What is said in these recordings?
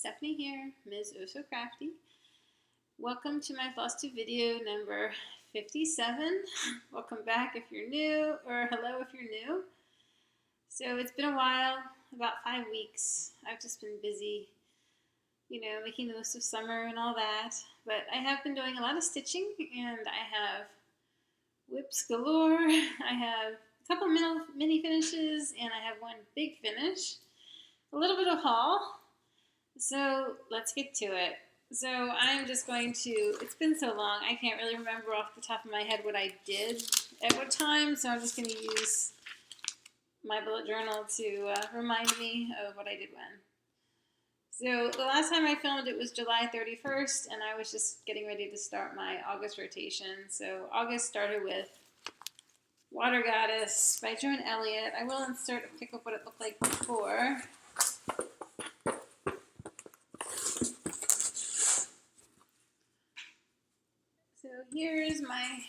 Stephanie here, Ms. Oh So Crafty. Welcome to my Flosstube video number 57. Welcome back if you're new, or hello if you're new. So it's been a while, about 5 weeks. I've just been busy, making the most of summer and all that. But I have been doing a lot of stitching, and I have whips galore. I have a couple mini finishes, and I have one big finish. A little bit of haul. So let's get to it. So I'm just going to, it's been so long, I can't really remember off the top of my head what I did at what time, so I'm just going to use my bullet journal to remind me of what I did when. So the last time I filmed it was July 31st, and I was just getting ready to start my August rotation. So August started with Water Goddess by Joan Elliott. I will insert a pic of what it looked like before. So here's my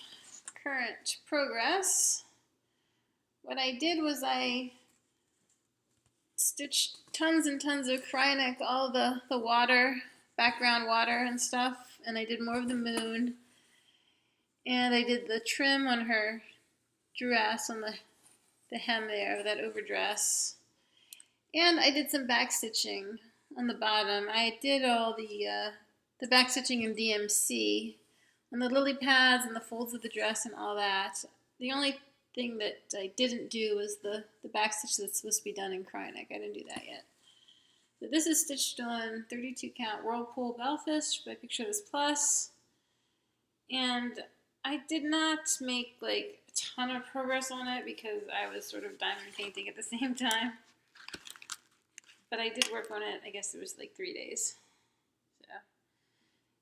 current progress. What I did was I stitched tons and tons of Kryonic, all the water, background water and stuff, and I did more of the moon. And I did the trim on her dress, on the hem there, that overdress. And I did some back stitching on the bottom. I did all the back stitching in DMC on the lily pads and the folds of the dress and all that. The only thing that I didn't do was the back stitch that's supposed to be done in Kryonic. I didn't do that yet. So this is stitched on 32 count Whirlpool Bellfish by Picture This Plus. And I did not make like a ton of progress on it because I was sort of diamond painting at the same time. But I did work on it, I guess it was like 3 days. So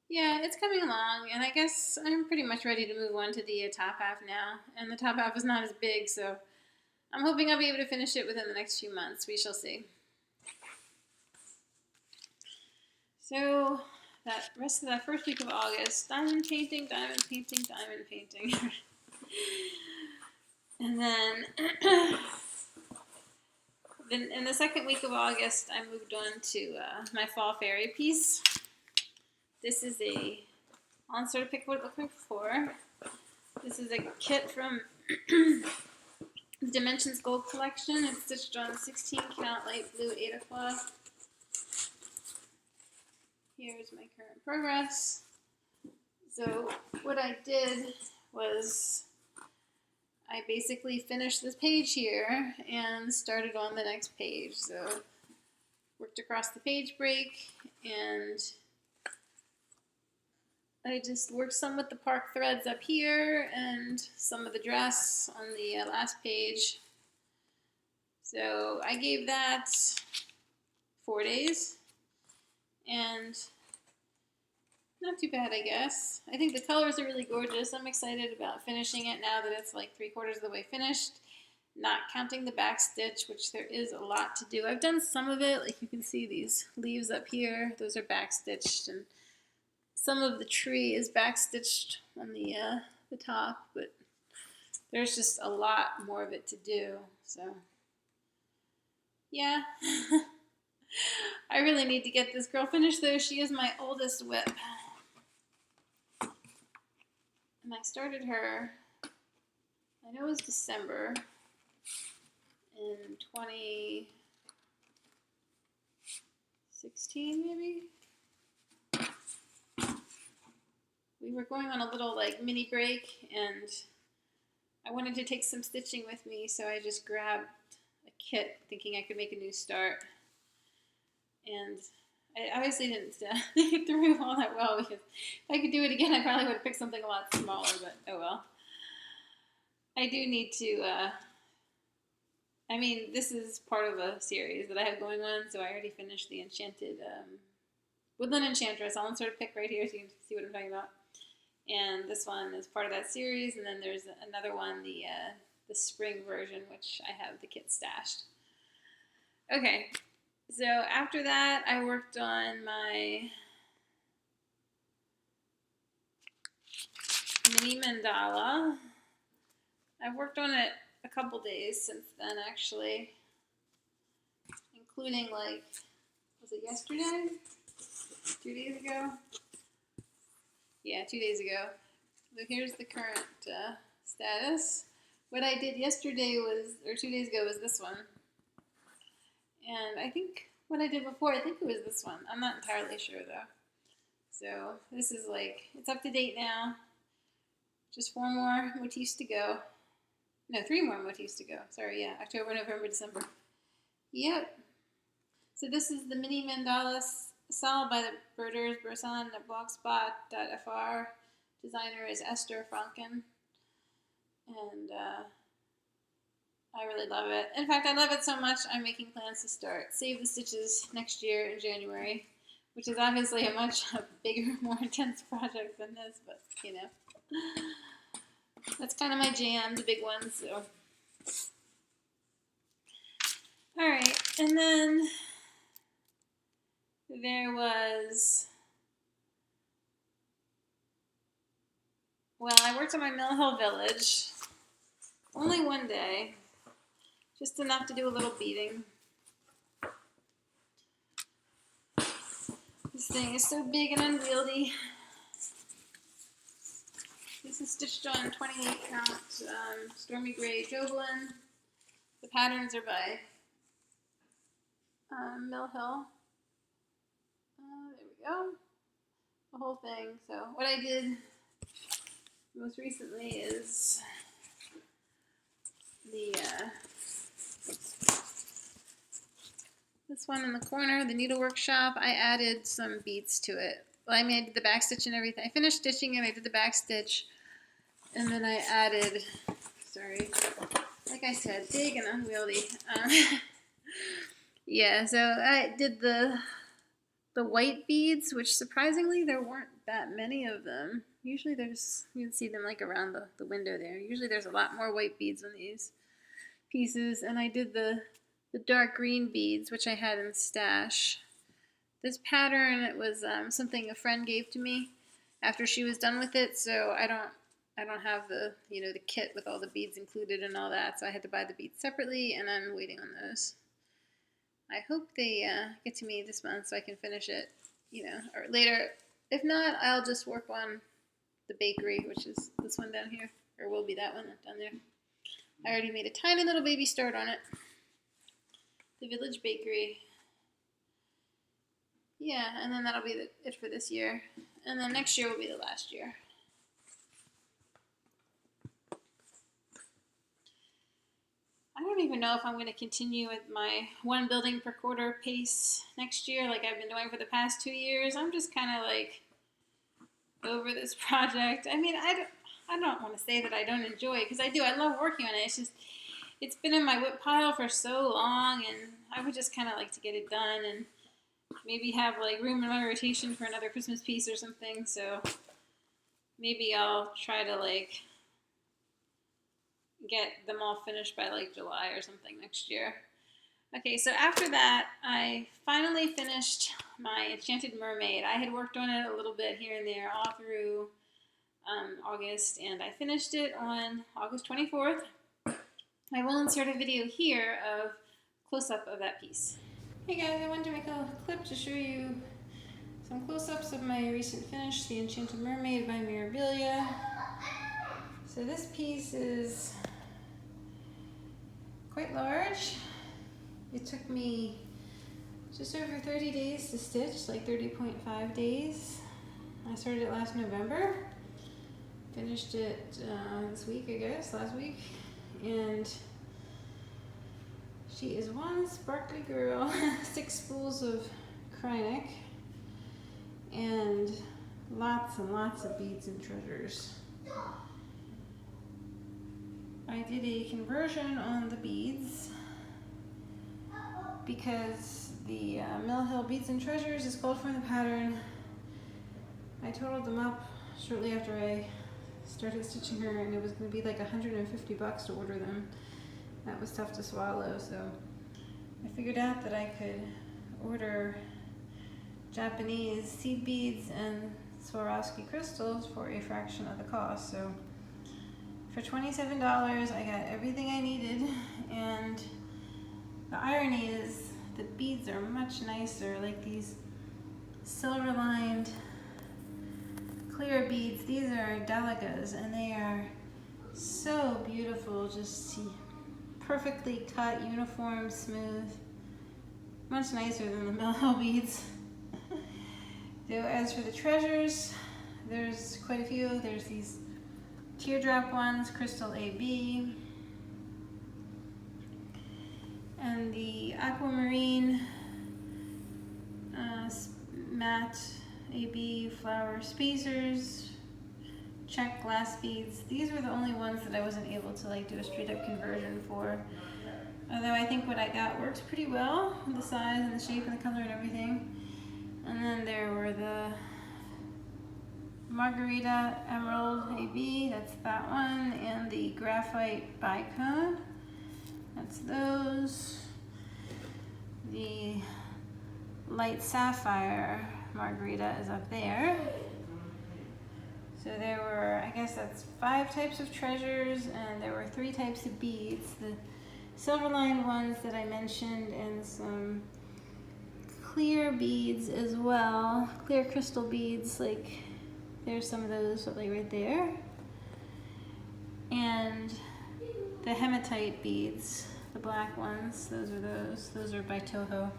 yeah, it's coming along, and I guess I'm pretty much ready to move on to the top half now. And the top half is not as big, so I'm hoping I'll be able to finish it within the next few months. We shall see. So that rest of that first week of August, diamond painting, diamond painting, diamond painting. And then in the second week of August, I moved on to my fall fairy piece. This is I'll insert a pic of what it looked like before. This is a kit from the Dimensions Gold collection. It's stitched on 16 count light blue Aida cloth. Here's my current progress. So what I did was I basically finished this page here and started on the next page. So worked across the page break, and I just worked some with the park threads up here and some of the dress on the last page. So I gave that 4 days, and not too bad, I guess. I think the colors are really gorgeous. I'm excited about finishing it now that it's like 3/4 of the way finished, not counting the back stitch, which there is a lot to do. I've done some of it, like you can see these leaves up here. Those are back stitched, and some of the tree is back stitched on the top, but there's just a lot more of it to do. So yeah. I really need to get this girl finished though. She is my oldest whip. And I started her, I know it was December in 2016 maybe. We were going on a little like mini break, and I wanted to take some stitching with me, so I just grabbed a kit thinking I could make a new start. And I obviously didn't think it through all that well, because if I could do it again, I probably would have picked something a lot smaller, but oh well. I do need to, this is part of a series that I have going on, so I already finished the Enchanted Woodland Enchantress. I'll insert a pic right here so you can see what I'm talking about. And this one is part of that series, and then there's another one, the spring version, which I have the kit stashed. Okay. So after that, I worked on my mini mandala. I've worked on it a couple days since then, actually, including like, was it yesterday? 2 days ago. Yeah, 2 days ago. So here's the current status. What I did yesterday was, or 2 days ago, was this one. And I think what I did before, I think it was this one. I'm not entirely sure though. So this is like, it's up to date now. Just 4 more motifs to go. No, 3 more motifs to go. Sorry, yeah, October, November, December. Yep. So this is the mini mandala Sal by the Birders, Bursan at blogspot.fr. Designer is Esther Franken. And I really love it. In fact, I love it so much, I'm making plans to start Save the Stitches next year in January, which is obviously a much bigger, more intense project than this, but, you know. That's kind of my jam, the big ones, so. Alright, and then there was, well, I worked on my Mill Hill Village. Only one day. Just enough to do a little beading. This thing is so big and unwieldy. This is stitched on 28 count Stormy Gray Jovelin. The patterns are by Mill Hill. There we go. The whole thing. So what I did most recently is the this one in the corner, the needle workshop. I added some beads to it. Well, I made the back stitch and everything. I finished stitching it. I did the back stitch, and then I added. Sorry, like I said, big and unwieldy. Yeah, so I did the white beads, which surprisingly there weren't that many of them. Usually you can see them like around the window there. Usually there's a lot more white beads on these pieces, and I did the dark green beads, which I had in stash. This pattern, it was something a friend gave to me after she was done with it, so I don't have the the kit with all the beads included and all that, so I had to buy the beads separately, and I'm waiting on those. I hope they get to me this month so I can finish it, or later. If not, I'll just work on the bakery, which is this one down here, or will be that one down there. I already made a tiny little baby start on it. The Village Bakery. Yeah, and then that'll be it for this year. And then next year will be the last year. I don't even know if I'm going to continue with my 1 building per quarter pace next year like I've been doing for the past 2 years. I'm just kind of like over this project. I mean, I don't want to say that I don't enjoy it, because I do. I love working on it. It's just, it's been in my whip pile for so long, and I would just kind of like to get it done and maybe have like room in my rotation for another Christmas piece or something. So maybe I'll try to like get them all finished by like July or something next year. Okay, so after that, I finally finished my Enchanted Mermaid. I had worked on it a little bit here and there all through August, and I finished it on August 24th. I will insert a video here of close-up of that piece. Hey guys, I wanted to make a clip to show you some close-ups of my recent finish, the Enchanted Mermaid by Mirabilia. So this piece is quite large. It took me just over 30 days to stitch, like 30.5 days. I started it last November. Finished it this week, I guess, last week. And she is one sparkly girl, 6 spools of Kreinik, and lots of beads and treasures. I did a conversion on the beads because the Mill Hill Beads and Treasures is called from the pattern. I totaled them up shortly after I started stitching her, and it was going to be like $150 to order them. That was tough to swallow, so I figured out that I could order Japanese seed beads and Swarovski crystals for a fraction of the cost. So for $27, I got everything I needed, and the irony is the beads are much nicer. Like these silver lined clear beads. These are delicas and they are so beautiful, just perfectly cut, uniform, smooth. Much nicer than the Mill Hill beads. So as for the treasures, there's quite a few. There's these teardrop ones, crystal AB, and the aquamarine matte AB flower spacers, check glass beads. These were the only ones that I wasn't able to like do a straight up conversion for. Although I think what I got works pretty well with the size and the shape and the color and everything. And then there were the Margarita Emerald AB, that's that one, and the Graphite Bicone, that's those. The Light Sapphire Margarita is up there. So there were, I guess that's 5 types of treasures, and there were 3 types of beads. The silver lined ones that I mentioned, and some clear beads as well, clear crystal beads, like there's some of those like right there, and the hematite beads, the black ones, those are by Toho.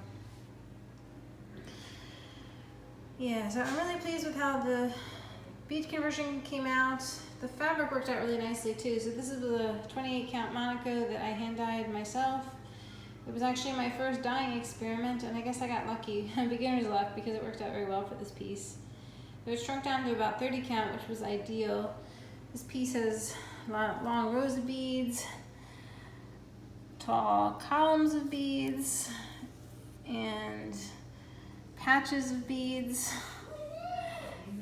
Yeah, so I'm really pleased with how the bead conversion came out. The fabric worked out really nicely too. So this is a 28 count Monaco that I hand dyed myself. It was actually my first dyeing experiment, and I guess I got lucky, beginner's luck, because it worked out very well for this piece. It was shrunk down to about 30 count, which was ideal. This piece has long rows of beads, tall columns of beads, and patches of beads.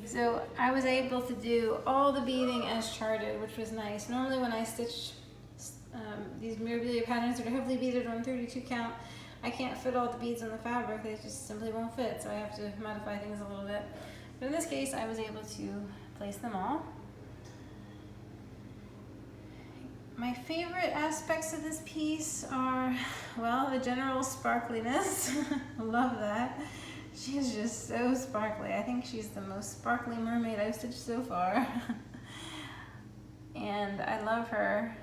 So I was able to do all the beading as charted, which was nice. Normally when I stitch these mirabilia patterns that are heavily beaded on 32 count, I can't fit all the beads on the fabric. They just simply won't fit, so I have to modify things a little bit. But in this case, I was able to place them all. My favorite aspects of this piece are, well, the general sparkliness. I love that. She is just so sparkly. I think she's the most sparkly mermaid I've stitched so far. And I love her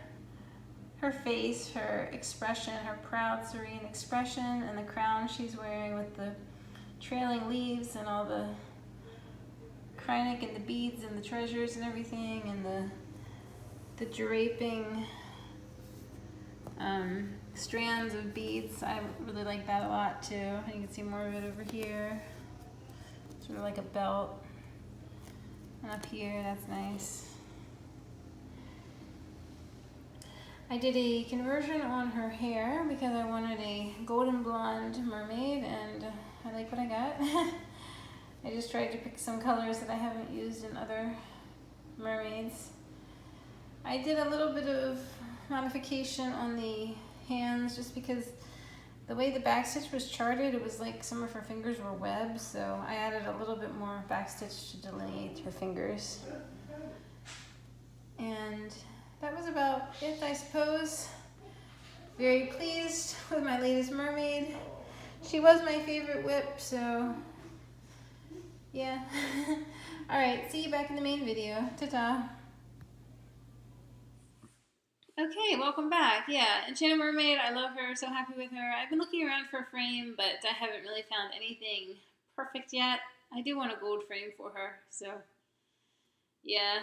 face, her expression, her proud, serene expression, and the crown she's wearing with the trailing leaves and all the Kreinik and the beads and the treasures and everything, and the draping strands of beads. I really like that a lot too. You can see more of it over here. Sort of like a belt. And up here, that's nice. I did a conversion on her hair because I wanted a golden blonde mermaid, and I like what I got. I just tried to pick some colors that I haven't used in other mermaids. I did a little bit of modification on the hands just because the way the backstitch was charted, it was like some of her fingers were webbed, so I added a little bit more backstitch to delineate her fingers. And that was about it, I suppose. Very pleased with my latest mermaid. She was my favorite whip, so yeah. Alright, see you back in the main video. Ta-ta. Okay, welcome back. Yeah, Enchanted Mermaid, I love her, so happy with her. I've been looking around for a frame, but I haven't really found anything perfect yet. I do want a gold frame for her, so yeah.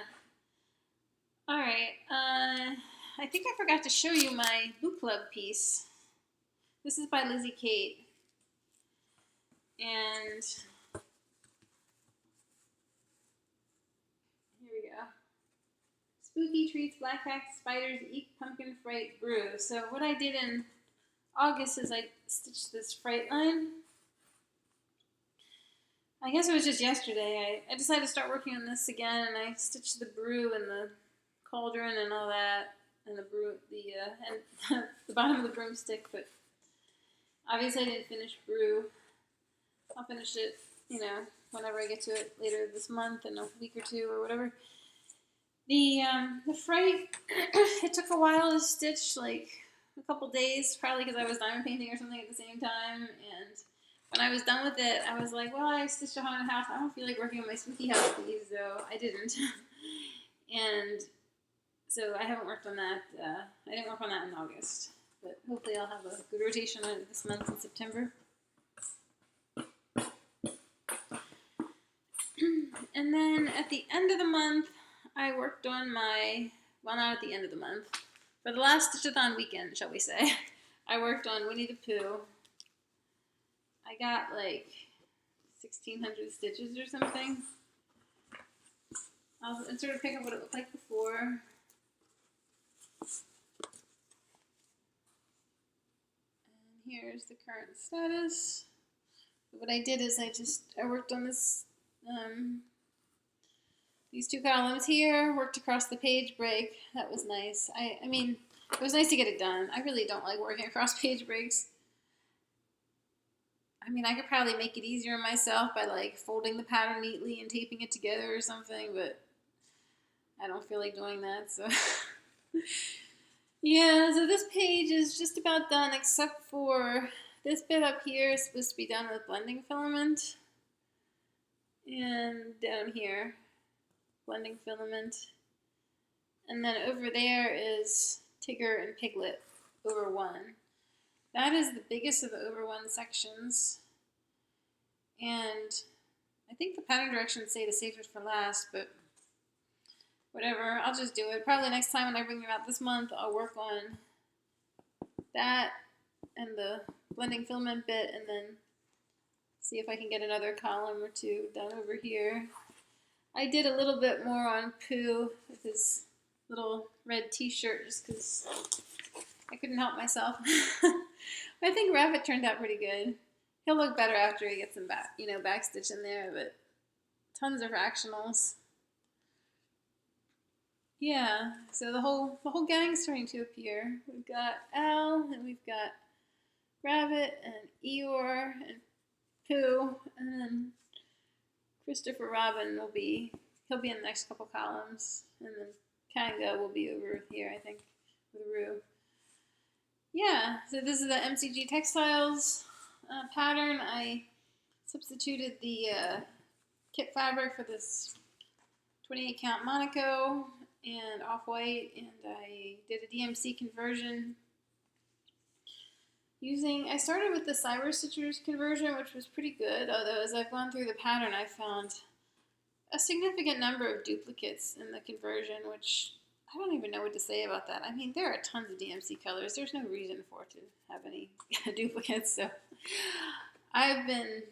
Alright, I think I forgot to show you my book club piece. This is by Lizzie Kate. And here we go. Spooky Treats, Black Cat Spiders, Eek Pumpkin Fright Brew. So what I did in August is I stitched this fright line. I guess it was just yesterday. I decided to start working on this again, and I stitched the brew and the cauldron and all that, and the brew, and the bottom of the broomstick. But obviously I didn't finish brew. I'll finish it, you know, whenever I get to it later this month, in a week or two or whatever. The fright, it took a while to stitch, like a couple days, probably because I was diamond painting or something at the same time, and when I was done with it, I was like, well, I stitched a haunted house. I don't feel like working on my spooky house piece, so I didn't. And so I haven't worked on that. I didn't work on that in August, but hopefully I'll have a good rotation on it this month in September. And then at the end of the month, I worked on my, well, not at the end of the month, for the last Stitch-a-thon weekend, shall we say, I worked on Winnie the Pooh. I got like 1,600 stitches or something. I'll sort of pick up what it looked like before. And here's the current status. What I did is I worked on this, these two columns here, worked across the page break. That was nice. I mean, it was nice to get it done. I really don't like working across page breaks. I mean, I could probably make it easier on myself by like folding the pattern neatly and taping it together or something, but I don't feel like doing that, so. Yeah, so this page is just about done except for this bit up here is supposed to be done with blending filament. And down here, blending filament. And then over there is Tigger and Piglet over 1. That is the biggest of the over 1 sections. And I think the pattern directions say to save it for last, but whatever, I'll just do it. Probably next time when I bring it out this month, I'll work on that and the blending filament bit and then see if I can get another column or two done over here. I did a little bit more on Pooh with his little red t-shirt just because I couldn't help myself. I think Rabbit turned out pretty good. He'll look better after he gets some back, backstitch in there, but tons of fractionals. Yeah, so the whole gang's starting to appear. We've got Al, and we've got Rabbit, and Eeyore, and Pooh, and then Christopher Robin he'll be in the next couple columns, and then Kanga will be over here, I think, with Roo. Yeah, so this is the MCG Textiles pattern. I substituted the kit fabric for this 28 count Monaco and off-white, and I did a DMC conversion I started with the Cyber Stitchers conversion, which was pretty good, although as I've gone through the pattern, I found a significant number of duplicates in the conversion, which I don't even know what to say about that. I mean, there are tons of DMC colors. There's no reason for it to have any duplicates, so I've been,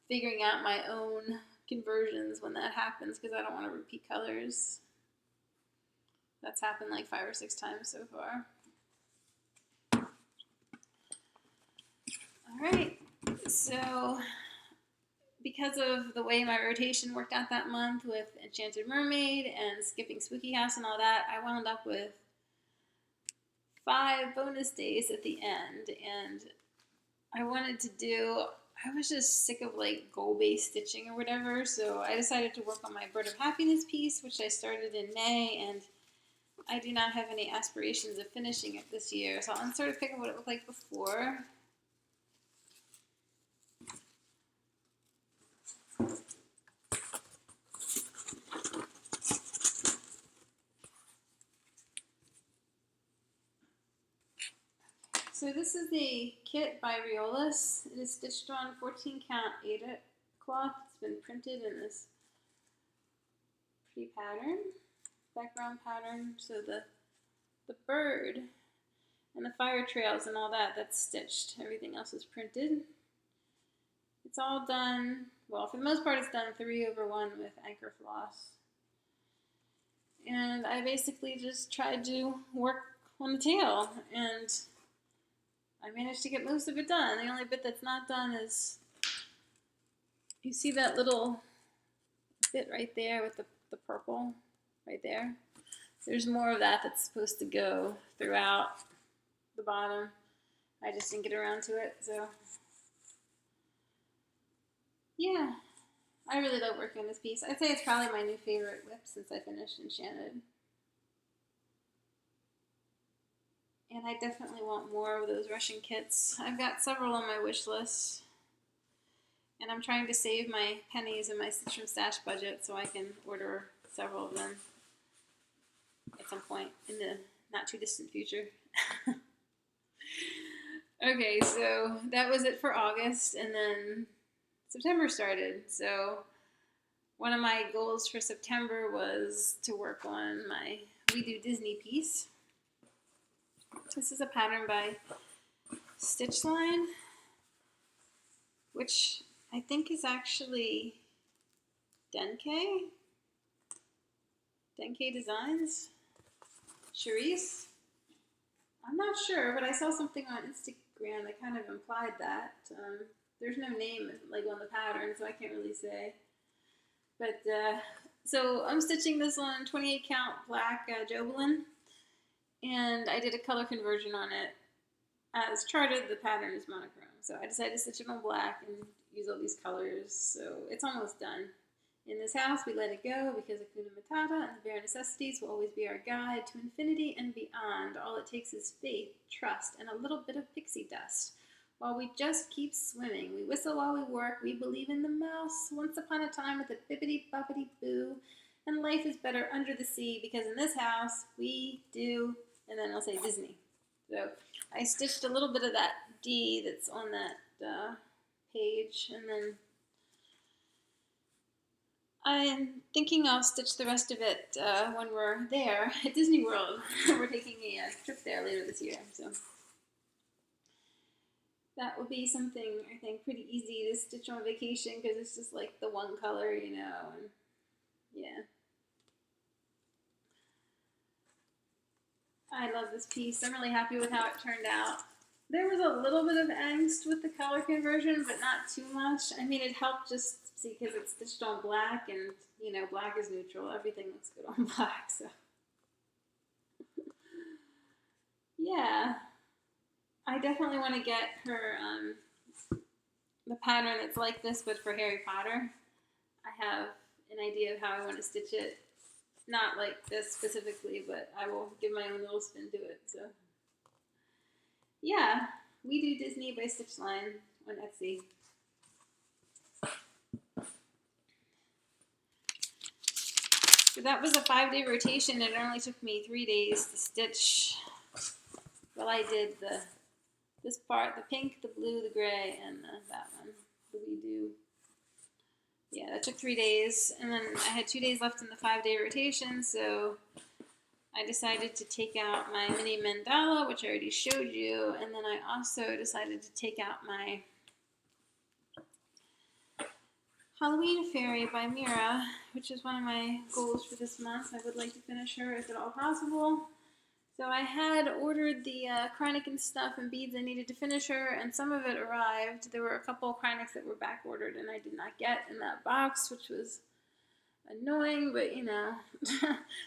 figuring out my own conversions when that happens because I don't want to repeat colors. That's happened like 5 or 6 times so far. Alright, so because of the way my rotation worked out that month with Enchanted Mermaid and skipping Spooky House and all that, I wound up with 5 bonus days at the end, and I was just sick of like goal-based stitching or whatever, so I decided to work on my Bird of Happiness piece, which I started in May, and I do not have any aspirations of finishing it this year, so I'll sort of pick up what it looked like before. So this is the kit by Riolis. It is stitched on 14 count Aida cloth. It's been printed in this pretty pattern, background pattern. So the bird and the fire trails and all that, that's stitched. Everything else is printed. It's all done, well, for the most part it's done 3/1 with anchor floss. And I basically just tried to work on the tail, and I managed to get most of it done. The only bit that's not done is, you see that little bit right there with the purple right there? There's more of that that's supposed to go throughout the bottom. I just didn't get around to it, so yeah. I really love working on this piece. I'd say it's probably my new favorite whip since I finished Enchanted. And I definitely want more of those Russian kits. I've got several on my wish list. And I'm trying to save my pennies in my Stitch from Stash budget so I can order several of them at some point in the not too distant future. Okay, so that was it for August, and then September started. So one of my goals for September was to work on my We Do Disney piece. This is a pattern by Stitchline, which I think is actually Denke Designs. Charisse? I'm not sure, but I saw something on Instagram that kind of implied that. There's no name like on the pattern, so I can't really say. But so I'm stitching this on 28 count black Jobelin, and I did a color conversion on it. As charted, the pattern is monochrome, so I decided to stitch it on black and use all these colors. So it's almost done. In this house, we let it go because Hakuna Matata and the bare necessities will always be our guide to infinity and beyond. All it takes is faith, trust, and a little bit of pixie dust. While we just keep swimming, we whistle while we work, we believe in the mouse. Once upon a time with a bippity-boppity-boo, and life is better under the sea because in this house, we do, and then I'll say Disney. So I stitched a little bit of that D that's on that page, and then I'm thinking I'll stitch the rest of it when we're there at Disney World. We're taking a trip there later this year, so that will be something I think pretty easy to stitch on vacation because it's just like the one color, you know, and yeah. I love this piece. I'm really happy with how it turned out. There was a little bit of angst with the color conversion, but not too much. I mean, it helped just see because it's stitched on black, and you know, black is neutral. Everything looks good on black, so yeah. I definitely want to get her the pattern that's like this, but for Harry Potter. I have an idea of how I want to stitch it. Not like this specifically, but I will give my own little spin to it. So yeah, We Do Disney by Stitchline on Etsy. So that was a 5-day rotation. It only took me 3 days to stitch. Well, I did this part, the pink, the blue, the gray, and that one, the We Do. Yeah, that took 3 days, and then I had 2 days left in the 5-day rotation, so I decided to take out my mini mandala, which I already showed you, and then I also decided to take out my Halloween Fairy by Mira, which is one of my goals for this month. I would like to finish her if at all possible. So I had ordered the Kreinik and stuff and beads I needed to finish her, and some of it arrived. There were a couple of Kreiniks that were back ordered and I did not get in that box, which was annoying, but you know.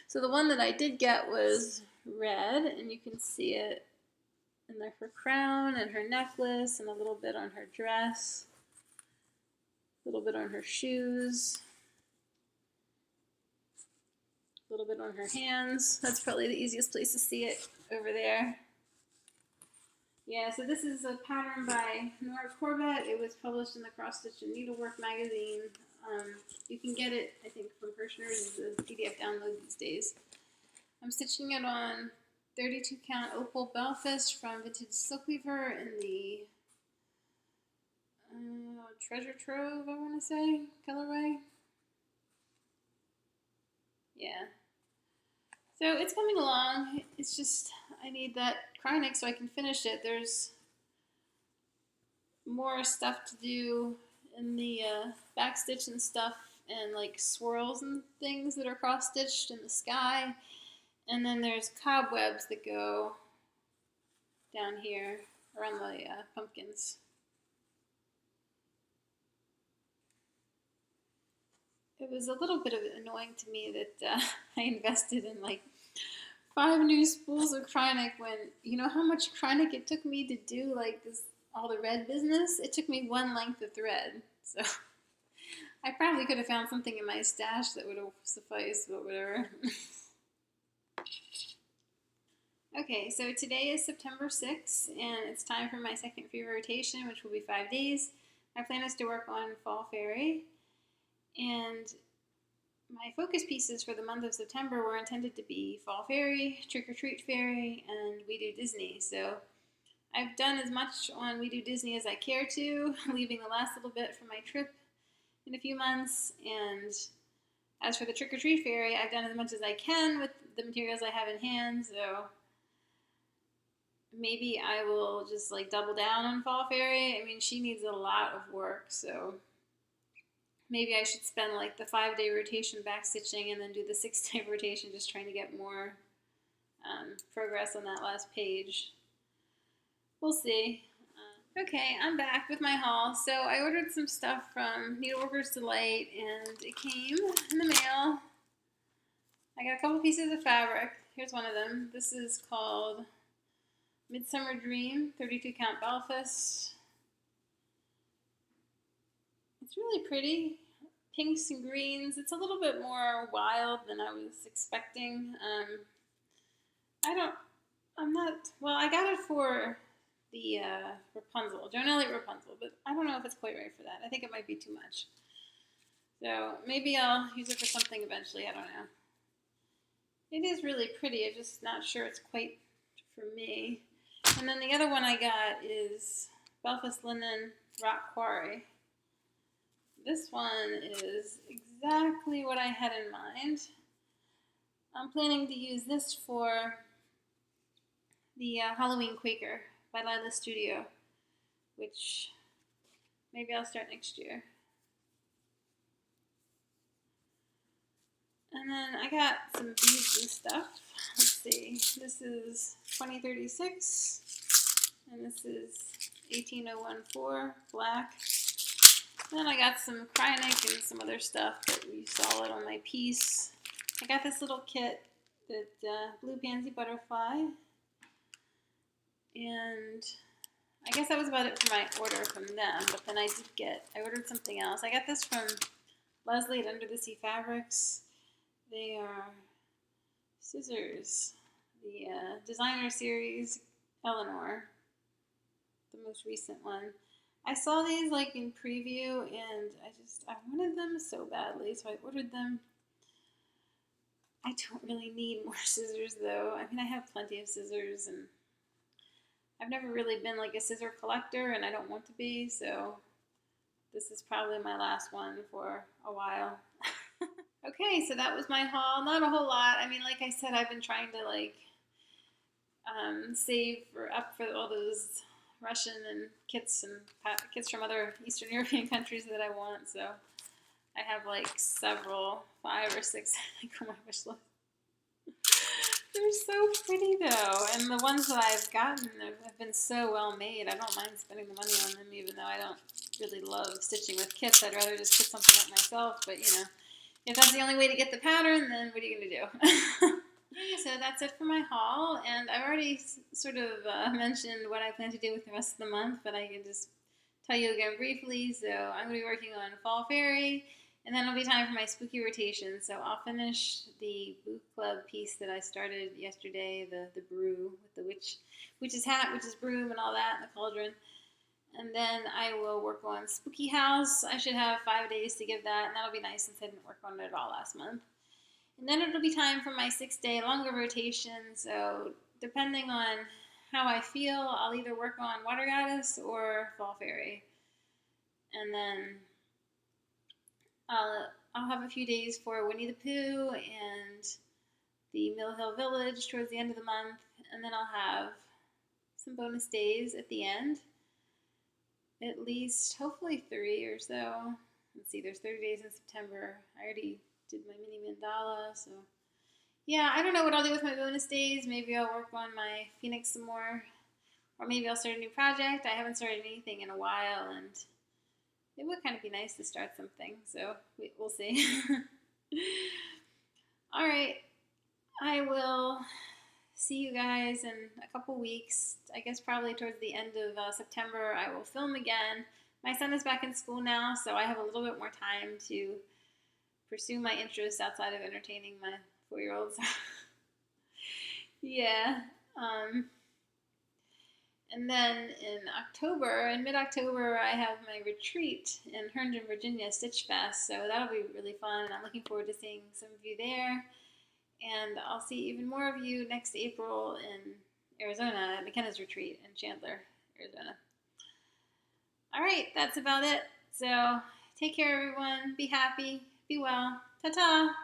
So the one that I did get was red, and you can see it in there, her crown and her necklace and a little bit on her dress, a little bit on her shoes, a little bit on her hands. That's probably the easiest place to see it, over there. Yeah, so this is a pattern by Nora Corbett. It was published in the Cross Stitch and Needlework magazine. You can get it, I think, from Kirshner's as a PDF download these days. I'm stitching it on 32 count Opal Belfast from Vintage Silkweaver in the Treasure Trove, I want to say, colorway. Yeah. So it's coming along. It's just I need that Kreinik so I can finish it. There's more stuff to do in the back stitch and stuff, and like swirls and things that are cross stitched in the sky. And then there's cobwebs that go down here around the pumpkins. It was a little bit of annoying to me that I invested in like 5 new spools of Kreinik when, you know how much Kreinik it took me to do like this, all the red business? It took me 1 length of thread. So I probably could have found something in my stash that would have sufficed, but whatever. Okay, so today is September 6th, and it's time for my second free rotation, which will be 5 days. My plan is to work on Fall Fairy, and my focus pieces for the month of September were intended to be Fall Fairy, Trick or Treat Fairy, and We Do Disney. So I've done as much on We Do Disney as I care to, leaving the last little bit for my trip in a few months. And as for the Trick or Treat Fairy, I've done as much as I can with the materials I have in hand. So maybe I will just like double down on Fall Fairy. I mean, she needs a lot of work, so maybe I should spend like the 5-day rotation backstitching and then do the 6-day rotation, just trying to get more progress on that last page. We'll see. Okay, I'm back with my haul. So I ordered some stuff from Needleworkers Delight, and it came in the mail. I got a couple pieces of fabric. Here's one of them. This is called Midsummer Dream 32 count Belfast. It's really pretty. Pinks and greens. It's a little bit more wild than I was expecting. I got it for the Rapunzel, Jonelli Rapunzel, but I don't know if it's quite right for that. I think it might be too much. So maybe I'll use it for something eventually. I don't know. It is really pretty. I'm just not sure it's quite for me. And then the other one I got is Belfast Linen Rock Quarry. This one is exactly what I had in mind. I'm planning to use this for the Halloween Quaker by Lila Studio, which maybe I'll start next year. And then I got some beads and stuff. Let's see. This is 2036, and this is 18014 black. And then I got some Krynic and some other stuff that we saw it on my piece. I got this little kit, that Blue Pansy Butterfly. And I guess that was about it for my order from them. But then I ordered something else. I got this from Leslie at Under the Sea Fabrics. They are scissors. The designer series Eleanor, the most recent one. I saw these like in preview, and I wanted them so badly, so I ordered them. I don't really need more scissors though. I mean, I have plenty of scissors, and I've never really been like a scissor collector, and I don't want to be, so this is probably my last one for a while. Okay, so that was my haul. Not a whole lot. I mean, like I said, I've been trying to like save up for all those Russian and kits from other Eastern European countries that I want. So I have like 5 or 6 I think on my wish list. They're so pretty though, and the ones that I've gotten have been so well made. I don't mind spending the money on them, even though I don't really love stitching with kits. I'd rather just kit something up myself. But you know, if that's the only way to get the pattern, then what are you gonna do? Okay, so that's it for my haul, and I've already sort of mentioned what I plan to do with the rest of the month, but I can just tell you again briefly. So I'm going to be working on Fall Fairy, and then it'll be time for my spooky rotation. So I'll finish the book club piece that I started yesterday, the brew with the witch's hat, witch's broom, and all that, and the cauldron. And then I will work on Spooky House. I should have 5 days to give that, and that'll be nice since I didn't work on it at all last month. And then it'll be time for my 6-day longer rotation. So depending on how I feel, I'll either work on Water Goddess or Fall Fairy. And then I'll have a few days for Winnie the Pooh and the Mill Hill Village towards the end of the month. And then I'll have some bonus days at the end. At least, hopefully 3 or so. Let's see, there's 30 days in September. I already did my mini mandala, so yeah, I don't know what I'll do with my bonus days. Maybe I'll work on my Phoenix some more, or maybe I'll start a new project. I haven't started anything in a while, and it would kind of be nice to start something, so we'll see. All right, I will see you guys in a couple weeks. I guess probably towards the end of September I will film again. My son is back in school now, so I have a little bit more time to pursue my interests outside of entertaining my 4-year-olds. Yeah. Um, and then in mid-October, I have my retreat in Herndon, Virginia, Stitch Fest. So that'll be really fun. I'm looking forward to seeing some of you there. And I'll see even more of you next April in Arizona at McKenna's retreat in Chandler, Arizona. All right, that's about it. So take care, everyone. Be happy. Be well. Ta-ta.